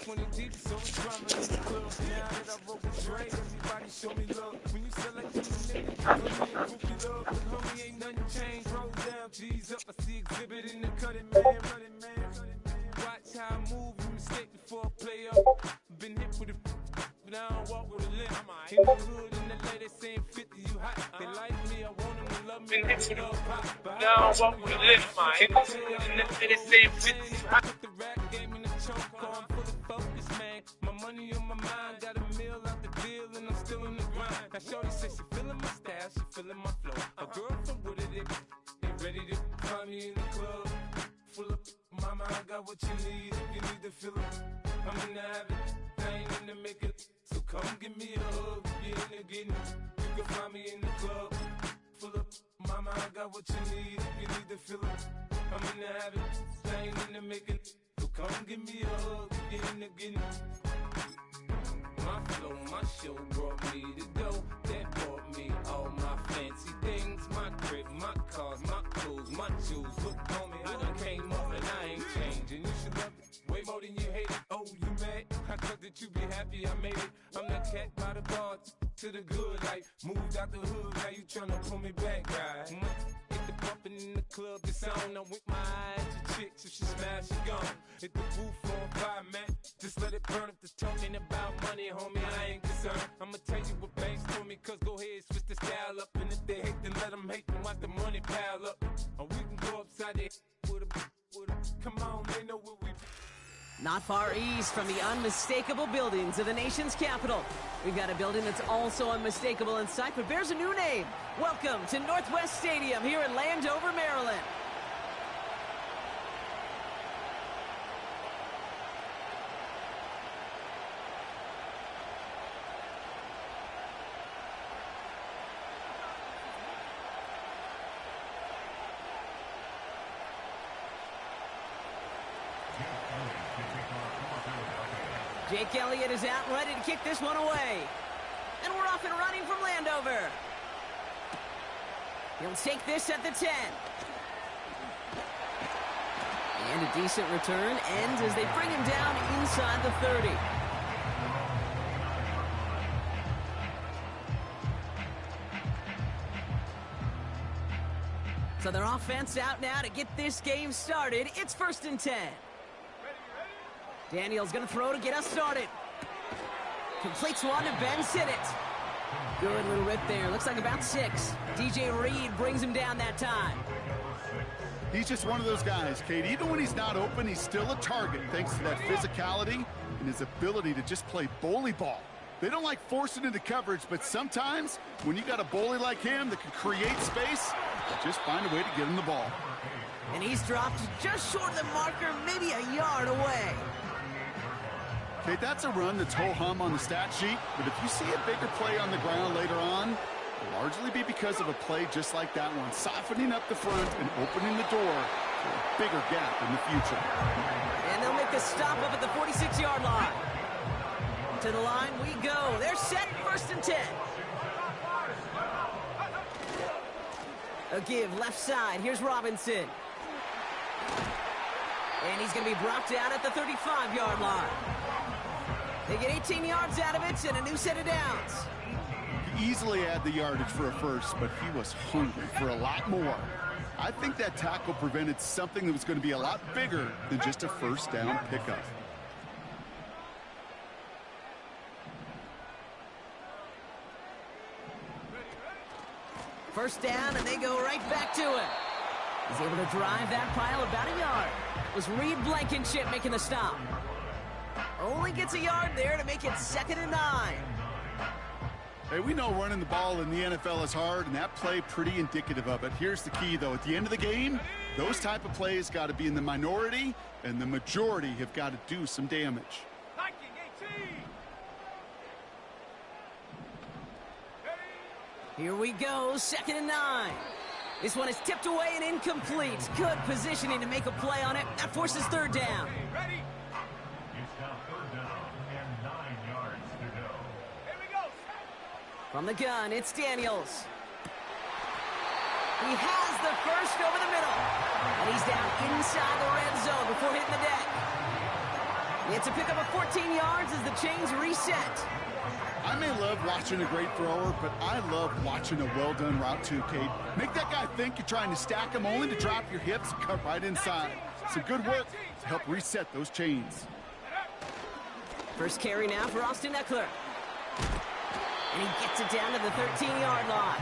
20 deep, so it's drama in the club. Now that I roll with Dre, everybody show me love. When you sell like you a nigga, put me and group it up. And homie, ain't nothing changed. Roll down, G's up. I see exhibit in the cutting, man. Watch how I move, you mistake before I play up. Been hit with it, but I don't walk with a limp. In the hood, in the lady saying 50, you hot. They like me, I want them to love me. Been hit with it, but I don't walk with a limp. In the hood, in the lady saying 50, you hot. The rap game in the choke, I'm full of focus, man. My money on my mind, got a meal out the deal, and I'm still in the grind. Now shorty says she feeling my style, she feeling my flow. A girl from Wooded, they ready to find me in the club. Full of mama, I got what you need. If you need to fill it, I'm in the habit, I ain't in the make it. So come give me a hug, if you're in the getting it. You can find me in the club. Full of mama, I got what you need. If you need to fill it, I'm in the habit, I ain't in the making. So come give me a hug, if you're in the getting it. My flow, my show brought me to go. That brought me all my fancy things. My crib, my cars, my clothes, my shoes. Look on me, I done came up and I ain't changing. You should love it way more than you hate it. Oh, you mad? I thought that you be happy I made it. I'm that cat by the bar to the good life. Moved out the hood, now you tryna pull me back, right? Hit the bumpin' in the club, it's on. I'm with my eyes to chicks. If she smash, she gone. Hit the roof on fire, man. Just let it burn. If they're talking about money, homie, I ain't concerned. I'ma tell you what banks told me, cause go ahead, switch the style up. And if they hate, then let them hate, then watch the money pile up. Or we can go upside there with a, come on, they know what we. Not far east from the unmistakable buildings of the nation's capital, we've got a building that's also unmistakable in sight, but bears a new name. Welcome to Northwest Stadium here in Landover, Maryland. Jake Elliott is out and ready to kick this one away. And we're off and running from Landover. He'll take this at the 10. And a decent return ends as they bring him down inside the 30. So their offense out now to get this game started. It's 1st and 10. Daniels gonna throw to get us started. Completes one to Ben Sinnott. Good little rip there. Looks like about 6. DJ Reed brings him down that time. He's just one of those guys, Kate. Even when he's not open, he's still a target thanks to that physicality and his ability to just play bully ball. They don't like forcing into coverage, but sometimes when you got a bully like him that can create space, just find a way to get him the ball. And he's dropped just short of the marker, maybe a yard away. Okay, that's a run that's ho-hum on the stat sheet, but if you see a bigger play on the ground later on, it'll largely be because of a play just like that one, softening up the front and opening the door for a bigger gap in the future. And they'll make the stop up at the 46-yard line. To the line we go. They're set, 1st and 10. A give left side. Here's Robinson. And he's going to be brought down at the 35-yard line. They get 18 yards out of it and a new set of downs. He easily had the yardage for a first, but he was hungry for a lot more. I think that tackle prevented something that was going to be a lot bigger than just a first down pickup. First down, and they go right back to it. He's able to drive that pile about a yard. It was Reed Blankenship making the stop. Only gets a yard there to make it 2nd and 9. Hey, we know running the ball in the NFL is hard, and that play pretty indicative of it. Here's the key, though. At the end of the game, those type of plays got to be in the minority, and the majority have got to do some damage. Here we go, 2nd and 9. This one is tipped away and incomplete. Good positioning to make a play on it. That forces 3rd down. Ready? It's now 3rd down and 9 yards to go. Here we go. From the gun, it's Daniels. He has the first over the middle. And he's down inside the red zone before hitting the deck. It's a pickup of 14 yards as the chains reset. I may love watching a great thrower, but I love watching a well-done route too, Kate. Make that guy think you're trying to stack him only to drop your hips and cut right inside. Some good work to help reset those chains. First carry now for Austin Eckler. And he gets it down to the 13-yard line.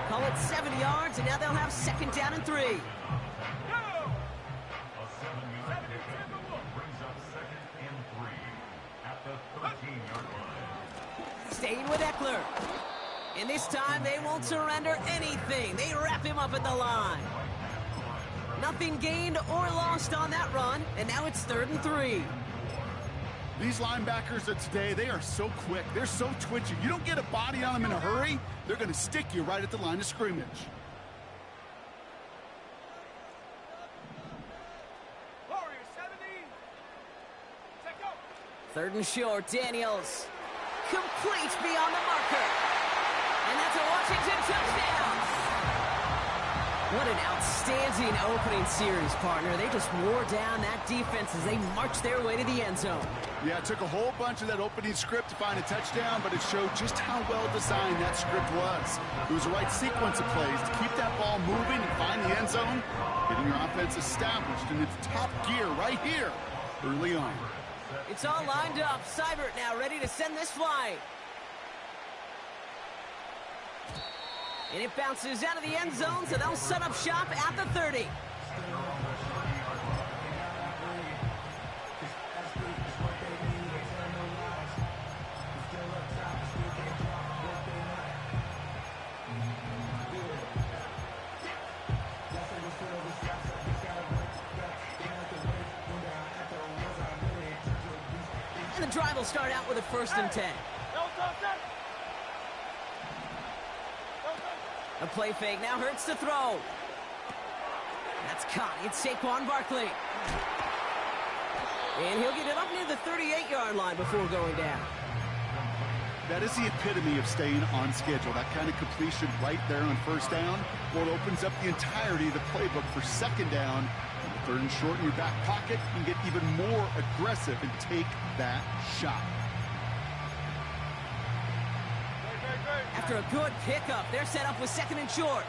Call it 7 yards, and now they'll have second down and 3. A 7-yard pickup brings up second and 3 at the 13-yard line. Staying with Eckler. And this time they won't surrender anything. They wrap him up at the line. Nothing gained or lost on that run, and now it's 3rd and 3. These linebackers of today, they are so quick. They're so twitchy. You don't get a body on them in a hurry, they're going to stick you right at the line of scrimmage. Warriors 70. 3rd and short, Daniels. Complete beyond the marker. And that's a Washington touchdown. What an outstanding opening series, partner. They just wore down that defense as they marched their way to the end zone. Yeah, it took a whole bunch of that opening script to find a touchdown, but it showed just how well designed that script was. It was the right sequence of plays to keep that ball moving and find the end zone, getting your offense established in its top gear right here early on. It's all lined up. Seibert now ready to send this flying. And it bounces out of the end zone, so they'll set up shop at the 30. And the drive will start out with a 1st and 10. A play fake now hurts to throw. That's caught. It's Saquon Barkley. And he'll get it up near the 38-yard line before going down. That is the epitome of staying on schedule. That kind of completion right there on 1st down. Well, it opens up the entirety of the playbook for 2nd down. 3rd and short in your back pocket. You can get even more aggressive and take that shot. After a good pickup, they're set up with 2nd and short.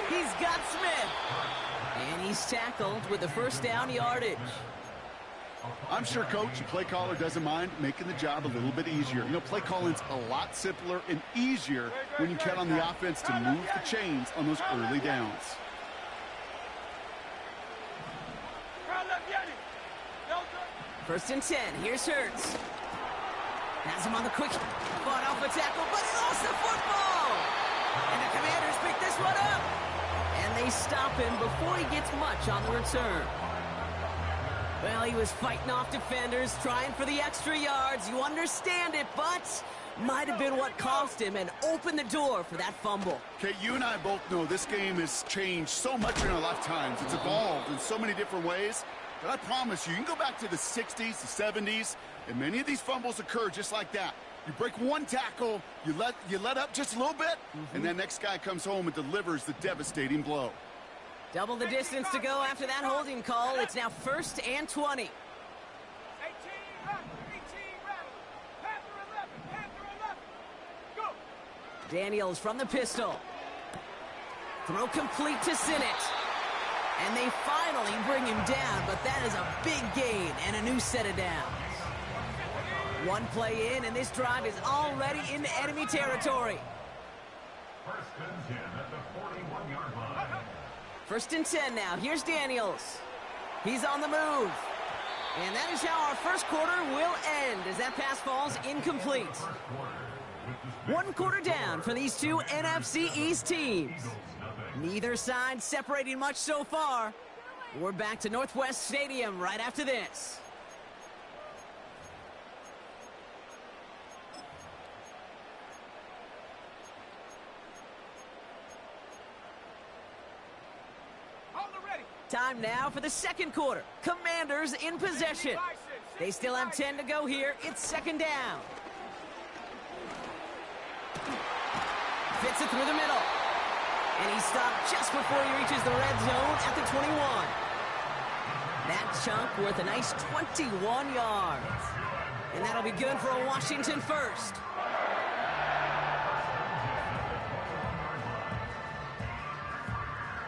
He's got Smith. And he's tackled with the 1st down yardage. I'm sure, Coach, the play caller doesn't mind making the job a little bit easier. You know, play calling's a lot simpler and easier when you count on the offense to move the chains on those early downs. First and 10. Here's Hurts. Has him on the quick. Fought off a tackle, but he lost the football. And the Commanders pick this one up. And they stop him before he gets much on the return. Well, he was fighting off defenders, trying for the extra yards. You understand it, but might have been what cost him and opened the door for that fumble. Okay, you and I both know this game has changed so much in our lifetimes. It's evolved in so many different ways. But I promise you can go back to the 60s, the 70s, and many of these fumbles occur just like that. You break one tackle, you let up just a little bit, and that next guy comes home and delivers the devastating blow. Double the distance to go after that holding call. It's now 1st and 20. 18 Panther 11. Go. Daniels from the pistol. Throw complete to Sinnott. And they finally bring him down, but that is a big gain and a new set of downs. One play in, and this drive is already into enemy territory. 1st and 10 at the 41-yard line. 1st and 10 now. Here's Daniels. He's on the move. And that is how our 1st quarter will end as that pass falls incomplete. 1 quarter down for these two NFC East teams. Neither side separating much so far. We're back to Northwest Stadium right after this. Time now for the 2nd quarter. Commanders in possession. They still have 10 to go here. It's 2nd down. Fits it through the middle. And he stopped just before he reaches the red zone at the 21. That chunk worth a nice 21 yards. And that'll be good for a Washington first.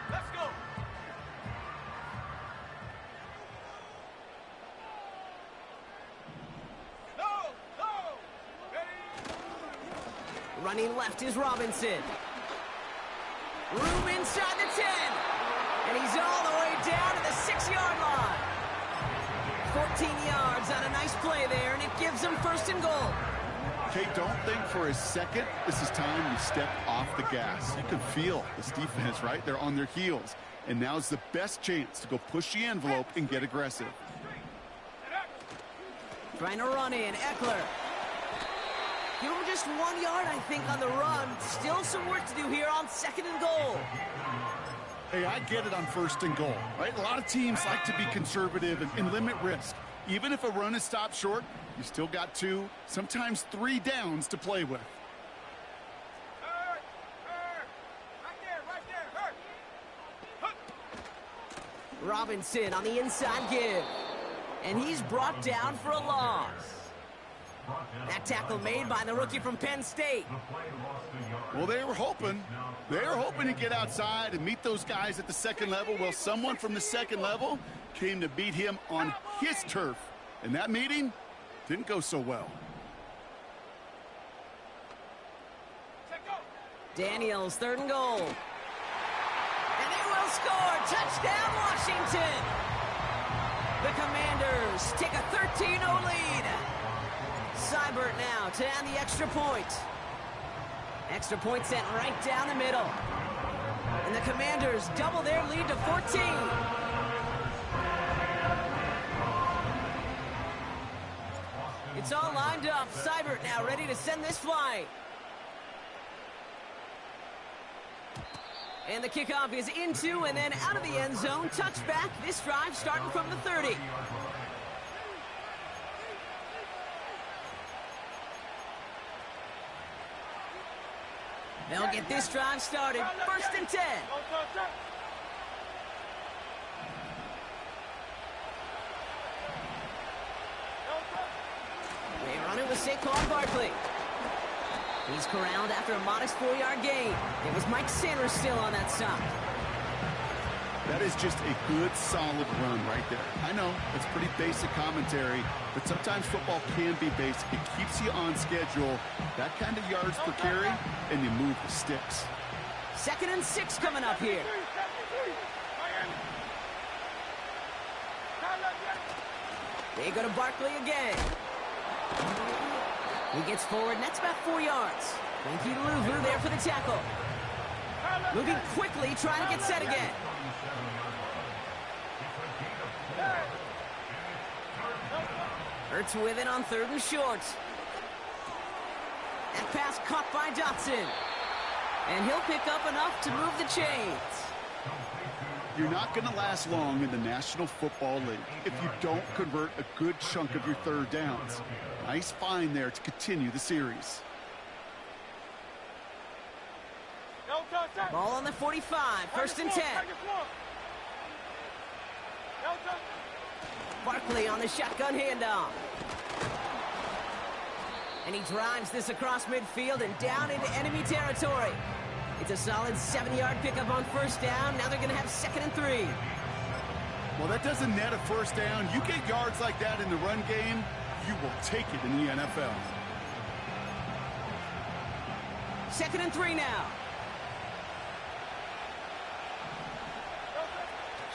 Let's go. Running left is Robinson. Room inside the 10. And he's all the way down to the 6-yard line. 14 yards on a nice play there, and it gives them first and goal. Kate, don't think for a second this is time you step off the gas. You can feel this defense, right? They're on their heels. And now's the best chance to go push the envelope and get aggressive. Trying to run in, Eckler. Give him just 1 yard, I think, on the run. Still some work to do here on second and goal. Hey, I get it on first and goal, right? A lot of teams like to be conservative and limit risk. Even if a run is stopped short, you still got 2, sometimes 3 downs to play with. Robinson on the inside give. And he's brought down for a loss. That tackle made by the rookie from Penn State. Well, they were hoping to get outside and meet those guys at the second level. Well, someone from the second level came to beat him on his turf. And that meeting didn't go so well. Daniels, third and goal. And they will score. Touchdown, Washington. The Commanders take a 13-0 lead. Seibert now to add the extra point. Extra point sent right down the middle. And the Commanders double their lead to 14. It's all lined up. Seibert now ready to send this flight. And the kickoff is into and then out of the end zone. Touchback. This drive starting from the 30. They'll get this drive started. First and 10. They run it with Saquon Barkley. He's corralled after a modest 4-yard gain. It was Mike Sanders still on that stop. That is just a good, solid run right there. I know, it's pretty basic commentary, but sometimes football can be basic. It keeps you on schedule. That kind of yards per carry, and you move the sticks. 2nd and 6 coming up here. They go to Barkley again. He gets forward, and that's about 4 yards. Thank you to Luvu there for the tackle. Moving quickly, trying to get set again. Ertz with it on 3rd and short. That pass caught by Dotson. And he'll pick up enough to move the chains. You're not going to last long in the National Football League if you don't convert a good chunk of your third downs. Nice find there to continue the series. Ball on the 45, 1st and 10. Barkley on the shotgun handoff. And he drives this across midfield and down into enemy territory. It's a solid 7-yard pickup on 1st down. Now they're going to have 2nd and 3. Well, that doesn't net a 1st down. You get yards like that in the run game, you will take it in the NFL. 2nd and 3 now.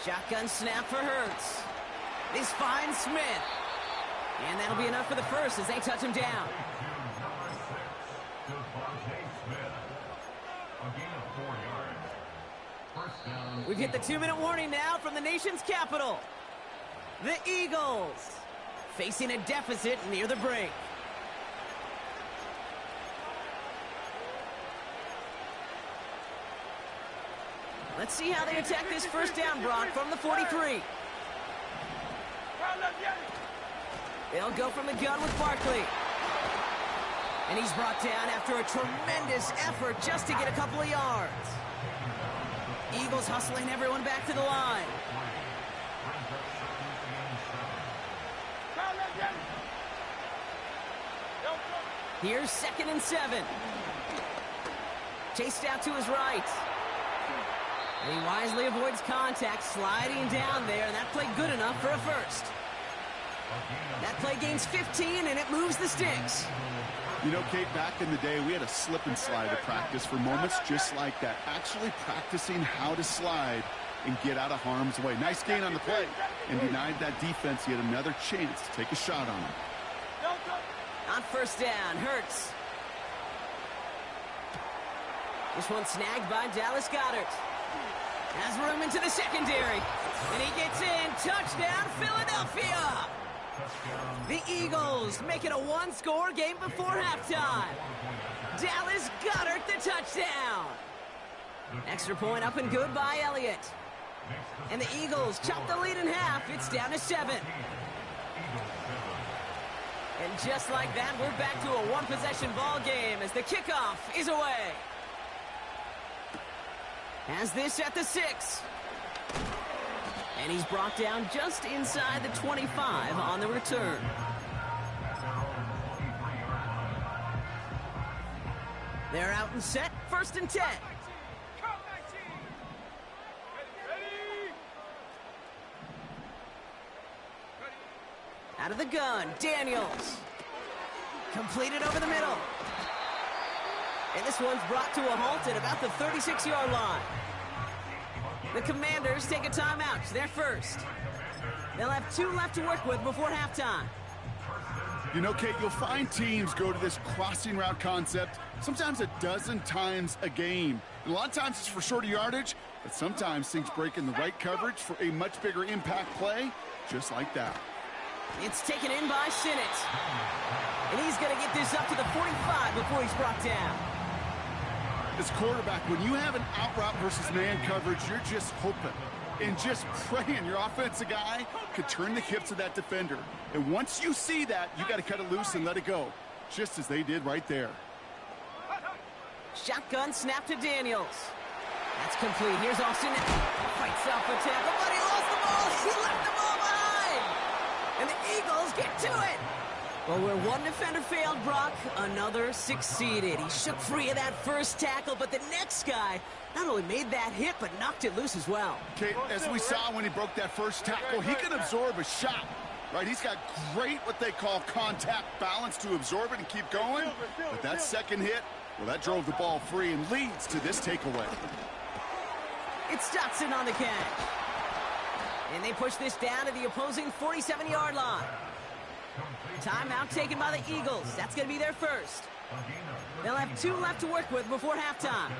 Shotgun snap for Hurts. This finds Smith. And that'll be enough for the first as they touch him down. We've hit the 2-minute warning now from the nation's capital. The Eagles facing a deficit near the brink. Let's see how they attack this 1st down, Brock, from the 43. They'll go from the gun with Barkley. And he's brought down after a tremendous effort just to get a couple of yards. Eagles hustling everyone back to the line. Here's 2nd and 7. Chased out to his right. And he wisely avoids contact, sliding down there, and that played good enough for a first. That play gains 15, and it moves the sticks. You know, Kate, back in the day, we had a slip and slide to practice for moments just like that. Actually practicing how to slide and get out of harm's way. Nice gain on the play, and denied that defense yet another chance to take a shot on him. On 1st down, Hurts. This one snagged by Dallas Goedert. Has room into the secondary. And he gets in. Touchdown, Philadelphia! The Eagles make it a one-score game before halftime. Dallas Goedert the touchdown. Extra point up and good by Elliott. And the Eagles chop the lead in half. It's down to 7. And just like that, we're back to a one-possession ball game as the kickoff is away. Has this at the 6. And he's brought down just inside the 25 on the return. They're out and set, 1st and 10. Out of the gun, Daniels. Completed over the middle. And this one's brought to a halt at about the 36-yard line. The Commanders take a timeout. They're first. They'll have 2 left to work with before halftime. You know, Kate, you'll find teams go to this crossing route concept sometimes a dozen times a game. And a lot of times it's for shorter yardage, but sometimes things break in the right coverage for a much bigger impact play, just like that. It's taken in by Sinnott. And he's going to get this up to the 45 before he's brought down. As quarterback, when you have an out route versus man coverage, you're just hoping and just praying your offensive guy could turn the hips of that defender. And once you see that, you got to cut it loose and let it go, just as they did right there. Shotgun snap to Daniels. That's complete. Here's Austin. Fights off a tackle, but he lost the ball. He left the ball behind. And the Eagles get to it. Well, where one defender failed, Brock, another succeeded. He shook free of that first tackle, but the next guy not only made that hit, but knocked it loose as well. Okay, as we saw when he broke that first tackle, he can absorb a shot, right? He's got great, what they call contact balance to absorb it and keep going. But that second hit, well, that drove the ball free and leads to this takeaway. It's Dotson on the catch. And they push this down to the opposing 47-yard line. Timeout taken by the Eagles. That's going to be their first. They'll have 2 left to work with before halftime.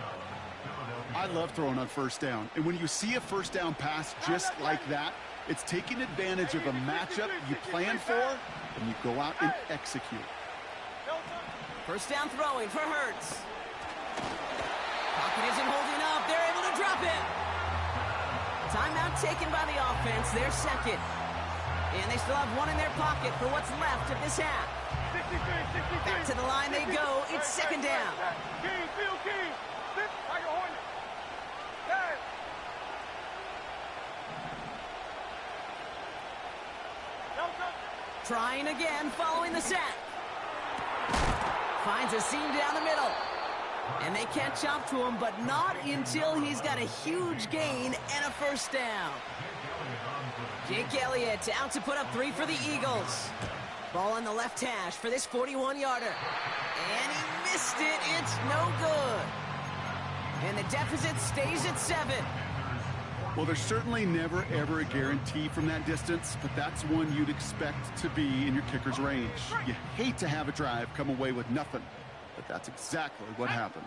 I love throwing on 1st down. And when you see a 1st down pass just like that, it's taking advantage of a matchup you plan for, and you go out and execute. 1st down throwing for Hurts. Pocket isn't holding up. They're able to drop it. Timeout taken by the offense. Their second. And they still have 1 in their pocket for what's left of this half. Back to the line they go. It's 2nd down. Trying again following the sack. Finds a seam down the middle. And they can't chop to him, but not until he's got a huge gain and a 1st down. Jake Elliott out to put up 3 for the Eagles. Ball on the left hash for this 41-yarder. And he missed it. It's no good. And the deficit stays at 7. Well, there's certainly never, ever a guarantee from that distance, but that's one you'd expect to be in your kicker's range. You hate to have a drive come away with nothing, but that's exactly what happened.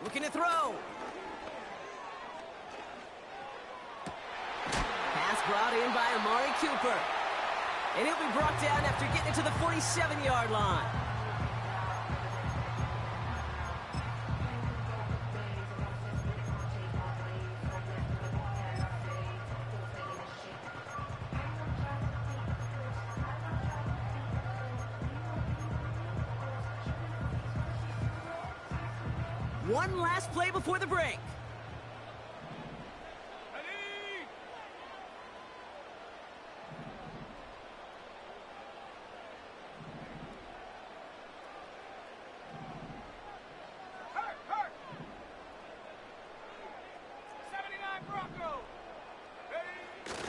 Looking to throw. Pass brought in by Amari Cooper. And he'll be brought down after getting it to the 47-yard line. One last play before the break.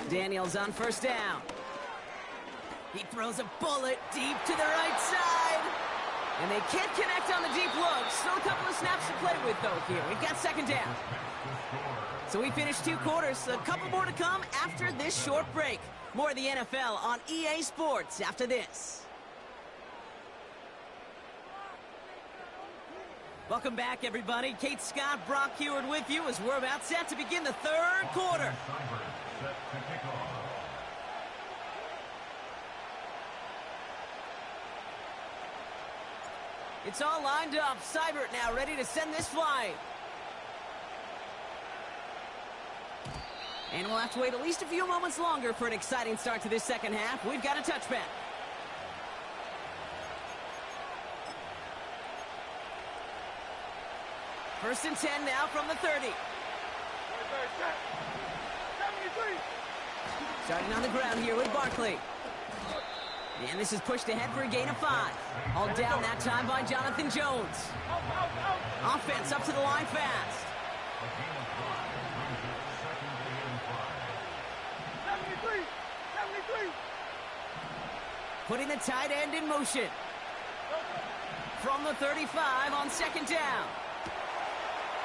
Daniels on first down. He throws a bullet deep to the right side. And they can't connect on the deep look. Still a couple of snaps to play with, though, here. We've got second down. So we finished 2 quarters. A couple more to come after this short break. More of the NFL on EA Sports after this. Welcome back, everybody. Kate Scott, Brock Huard with you as we're about set to begin the 3rd quarter. It's all lined up. Seibert now ready to send this flying. And we'll have to wait at least a few moments longer for an exciting start to this second half. We've got a touchback. First and 10 now from the 30. Starting on the ground here with Barkley. And this is pushed ahead for a gain of 5. All down that time by Jonathan Jones. Offense up to the line fast. Putting the tight end in motion. From the 35 on second down.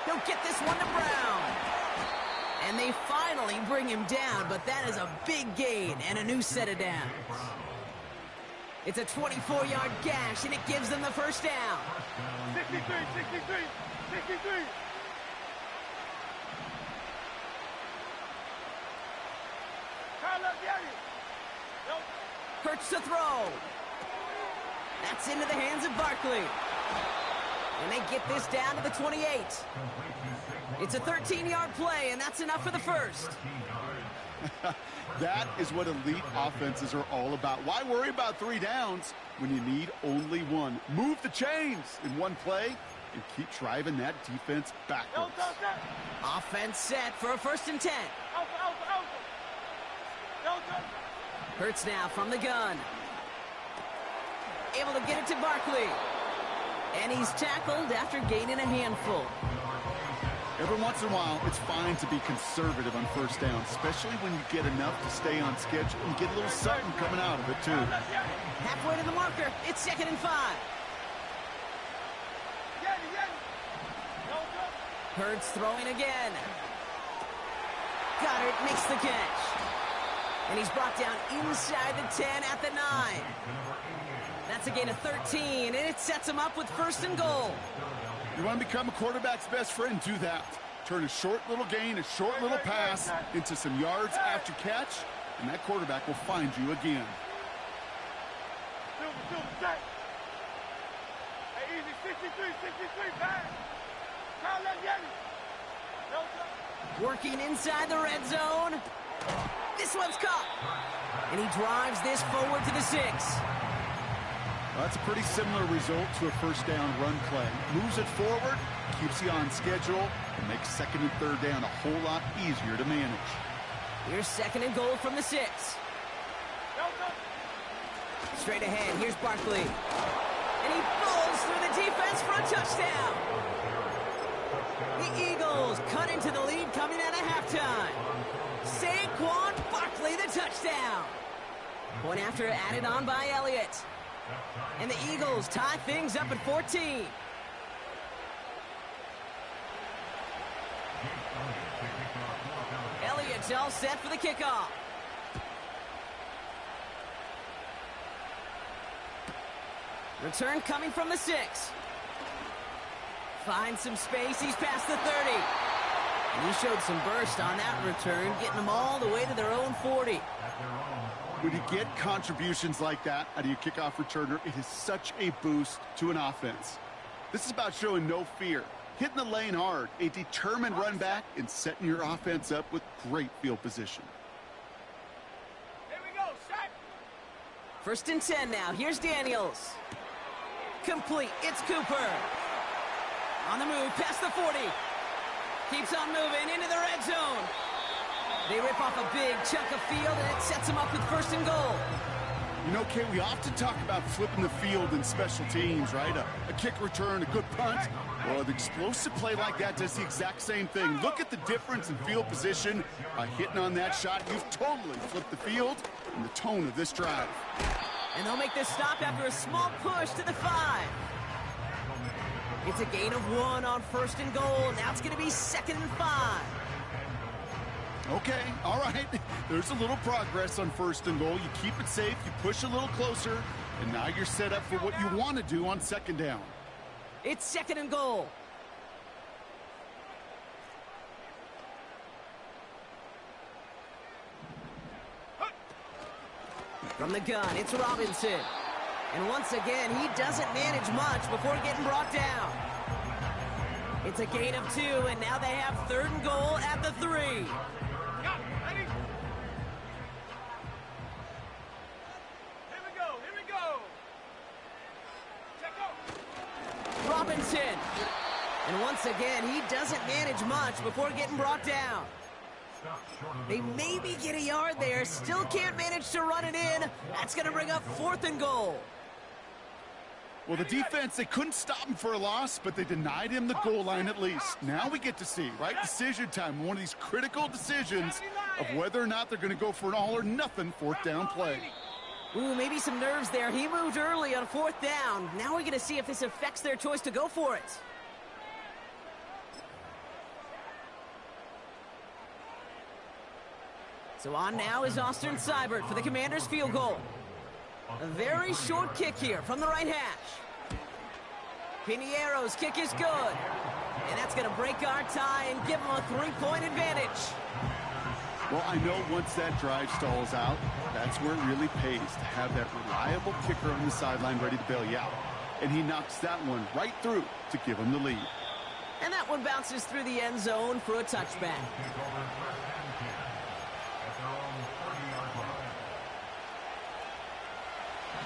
He'll get this one to Brown. And they finally bring him down, but that is a big gain and a new set of downs. It's a 24-yard gash, and it gives them the first down. 63. Hurts to throw. That's into the hands of Barkley. And they get this down to the 28. It's a 13-yard play, and that's enough for the first. That is what elite offenses are all about. Why worry about 3 downs when you need only 1? Move the chains in one play and keep driving that defense backwards. Offense set for a first and 10. Hurts now from the gun. Able to get it to Barkley. And he's tackled after gaining a handful. Every once in a while, it's fine to be conservative on first down, especially when you get enough to stay on schedule and get a little something coming out of it, too. Halfway to the marker. It's 2nd and 5. Hurts throwing again. Goddard makes the catch. And he's brought down inside the 10 at the 9. That's a gain of 13, and it sets him up with first and goal. You want to become a quarterback's best friend? Do that. Turn a short little gain, a short little pass into some yards after catch, and that quarterback will find you again. Working inside the red zone. This one's caught. And he drives this forward to the 6. Well, that's a pretty similar result to a first down run play. Moves it forward, keeps you on schedule, and makes 2nd and 3rd down a whole lot easier to manage. Here's 2nd and goal from the 6. Straight ahead, here's Barkley. And he falls through the defense for a touchdown. The Eagles cut into the lead coming out of halftime. Saquon Barkley, the touchdown. Point after added on by Elliott. And the Eagles tie things up at 14. Elliott's all set for the kickoff. Return coming from the 6. Finds some space. He's past the 30. And he showed some burst on that return, getting them all the way to their own 40. When you get contributions like that out of your kickoff returner, it is such a boost to an offense. This is about showing no fear, hitting the lane hard, a determined run back, and setting your offense up with great field position. Here we go, set. 1st and 10 now. Here's Daniels. Complete. It's Cooper. On the move, past the 40. Keeps on moving into the red zone. They rip off a big chunk of field, and it sets them up with 1st and goal. You know, Kay, we often talk about flipping the field in special teams, right? A kick return, a good punt. Well, an explosive play like that does the exact same thing. Look at the difference in field position. By hitting on that shot, you've totally flipped the field and the tone of this drive. And they'll make this stop after a small push to the 5. It's a gain of 1 on 1st and goal. Now it's going to be 2nd and 5. Okay, all right. There's a little progress on 1st and goal. You keep it safe, you push a little closer, and now you're set up for what you want to do on 2nd down. It's 2nd and goal. From the gun, it's Robinson. And once again, he doesn't manage much before getting brought down. It's a gain of 2, and now they have 3rd and goal at the 3. Yeah, ready? Here we go. Check out. Robinson. And once again, he doesn't manage much before getting brought down. They maybe get a yard there, still can't manage to run it in. That's going to bring up 4th and goal. Well, the defense, they couldn't stop him for a loss, but they denied him the goal line at least. Now we get to see, right? Decision time, one of these critical decisions of whether or not they're going to go for an all-or-nothing 4th down play. Ooh, maybe some nerves there. He moved early on 4th down. Now we're going to see if this affects their choice to go for it. So on now is Austin Seibert for the Commanders' field goal. A very short kick here from the right hash. Piniero's kick is good. And that's going to break our tie and give them a 3-point advantage. Well, I know once that drive stalls out, that's where it really pays to have that reliable kicker on the sideline ready to bail you out. And he knocks that one right through to give him the lead. And that one bounces through the end zone for a touchback.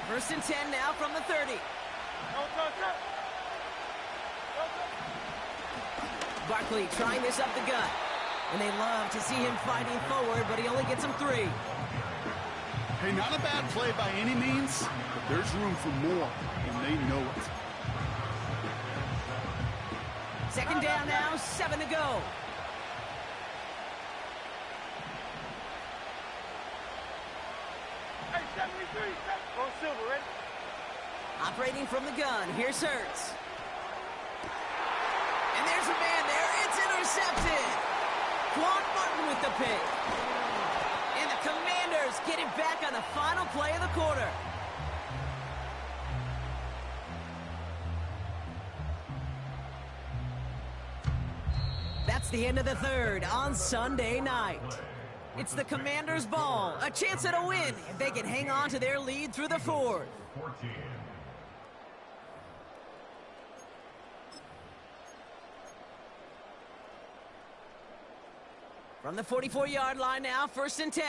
1st and 10 now from the 30. Barkley trying this up the gut. And they love to see him fighting forward, but he only gets him 3. Hey, not a bad play by any means, but there's room for more, and they know it. 2nd down now, 7 to go. Hey, 73, on silver, ready? Operating from the gun, here's Hurts. And there's a man there, it's intercepted. Quan Martin with the pick. And the Commanders get it back on the final play of the quarter. That's the end of the 3rd on Sunday night. It's the Commanders' ball, a chance at a win if they can hang on to their lead through the 4th. 14. From the 44-yard line now, 1st and 10.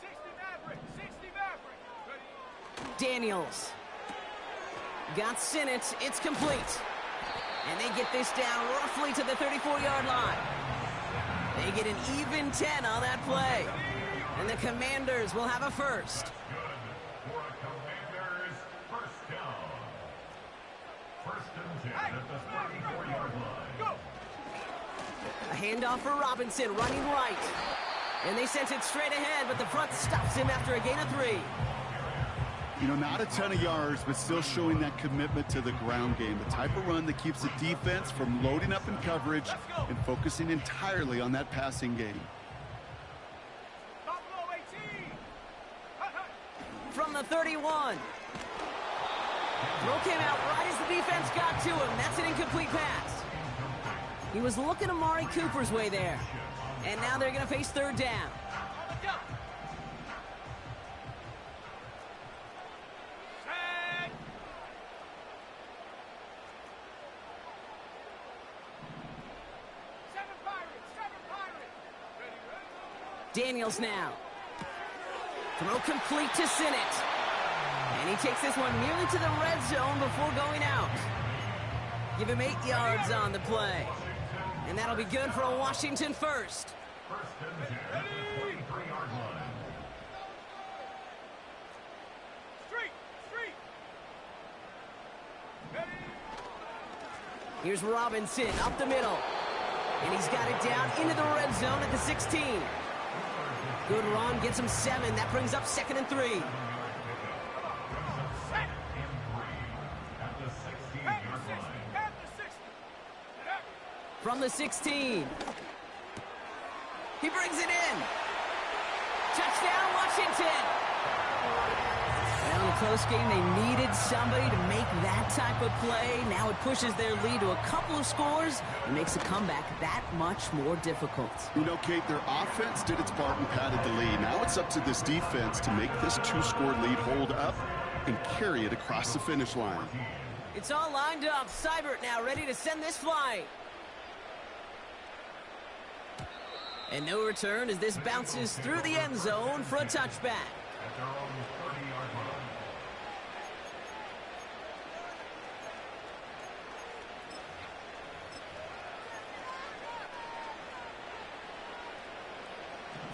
60 Maverick, 60 Maverick. Ready? Daniels. Got Sinnott, it's complete. And they get this down roughly to the 34-yard line. They get an even 10 on that play. And the Commanders will have a first. Good for a Commanders first down. 1st and 10 at the 34-yard line. Go. A handoff for Robinson, running right. And they sent it straight ahead, but the front stops him after a gain of 3. You know, not a ton of yards, but still showing that commitment to the ground game. The type of run that keeps the defense from loading up in coverage and focusing entirely on that passing game. Top low, 18. From the 31. Throw came out right as the defense got to him. That's an incomplete pass. He was looking Amari Cooper's way there. And now they're going to face third down. Daniels now. Throw complete to Sinnott. And he takes this one nearly to the red zone before going out. Give him 8 yards on the play. And that'll be good for a Washington first. First and 10 at the 23-yard line. Here's Robinson up the middle. And he's got it down into the red zone at the 16. Good run, gets him 7. That brings up 2nd and 3. From the 16. He brings it in. Touchdown, Washington. Well, in a close game, they needed somebody to make that type of play. Now it pushes their lead to a couple of scores and makes the comeback that much more difficult. You know, Kate, their offense did its part and padded the lead. Now it's up to this defense to make this 2-score lead hold up and carry it across the finish line. It's all lined up. Seibert now ready to send this flying. And no return as this bounces through the end zone for a touchback. At their own 30-yard line.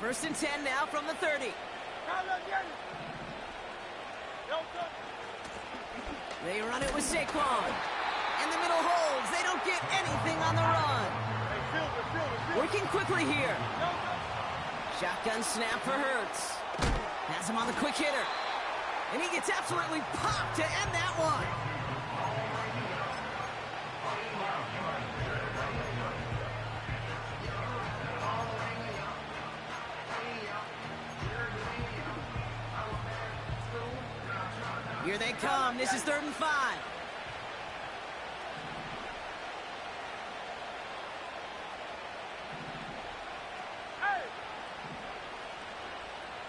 First and 10 now from the 30. They run it with Saquon. And the middle holds. They don't get anything on the run. Working quickly here. Shotgun snap for Hurts. Has him on the quick hitter. And he gets absolutely popped to end that one. Here they come. This is 3rd and 5.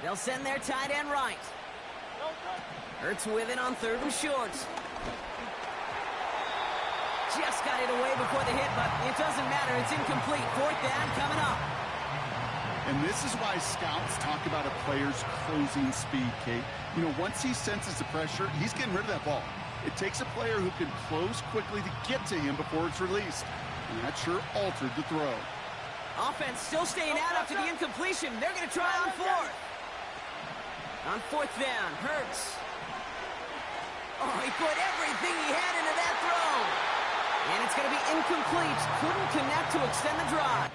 They'll send their tight end right. Hurts with it on 3rd and short. Just got it away before the hit, but it doesn't matter. It's incomplete. 4th down coming up. And this is why scouts talk about a player's closing speed, Kate. You know, once he senses the pressure, he's getting rid of that ball. It takes a player who can close quickly to get to him before it's released. And that sure altered the throw. Offense still staying out after the incompletion. They're going to try on 4th. On 4th down, Hurts. Oh, he put everything he had into that throw. And it's going to be incomplete. Couldn't connect to extend the drive.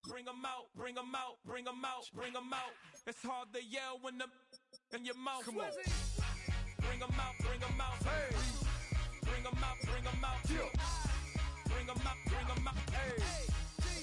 Bring 'em out, bring 'em out, bring 'em out, bring 'em out. It's hard to yell when the in your mouth. Come on. Bring 'em out, bring 'em out. Hey. Bring 'em out, bring 'em out. Bring 'em out, bring 'em out. Hey.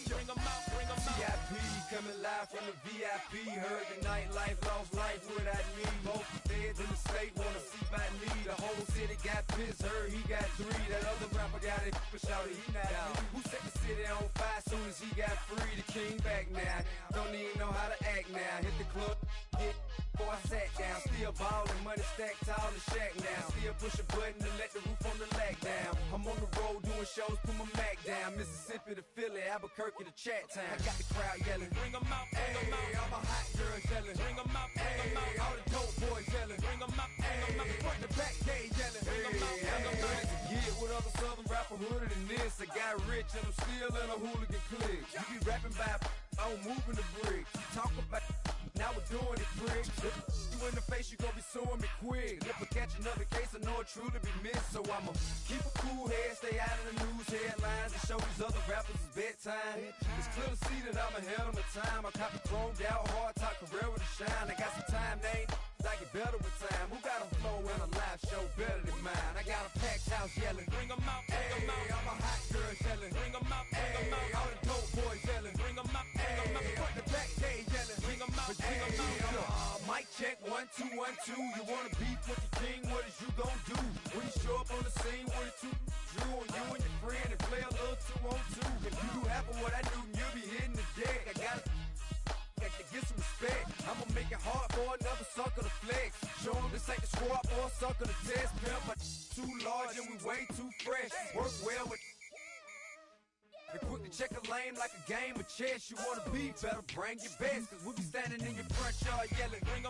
Bring 'em out, bring 'em out. VIP coming live from the VIP. Heard the nightlife, lost life without me. Most feds in the state wanna see by me. The whole city got pissed, heard he got 3. That other rapper got it, but shouted he not out. Who set the city on fire soon as he got free? The king back now, don't even know how to act now. Hit the club, get before I sat down. Still ballin', money stacked tall in the shack now. Still push a button to let the roof on the lag down. I'm on the road doing doing shows, put my Mac down. Mississippi to Philly, Albuquerque to Chat Town. I got the crowd yelling, bring them out, bring them out. All my hot girls yelling, bring them out, bring them out. All the dope boys yelling, bring them out, bring them out. Front the back gate yelling, bring them out, bring them out. Get with other southern rapper hooded than this. I got rich and I'm still in a hooligan clique. You be rapping by, I'm moving the bricks. You talk about, now we're doing it, prick. You in the face, you gon' be suing me quick. If I catch another case, I know it truly be missed. So I'ma keep a cool head, stay out of the news headlines, and show these other rappers it's bedtime. It's clear to see that I'm ahead of my time. I copy chromed out, hard top career with a shine. I got some time, they ain't I get better with time. Who got a flow and a live show better than mine? I got a packed house yelling, bring them out, bring them out. All my hot girls yelling, bring them out, bring them out. All the dope boys yelling, bring them out, bring them out. Front the back gate yelling, bring them out, bring them out. Mic check, 1 2 1 2. You wanna beef with the king? What is you gon' do when you show up on the scene with a two? Drew on you and your friend and play a little 2 on 2. If you do half of what I do, you'll be hitting the deck. I gotta get some respect. I'ma make it hard for another sucker to flex. Show him this ain't the squad or a sucker to test. Pimp, but too large and we way too fresh. Work well with and quick to check a lane like a game of chess. You wanna be better, bring your best. Cause we'll be standing in your front yard yelling, bring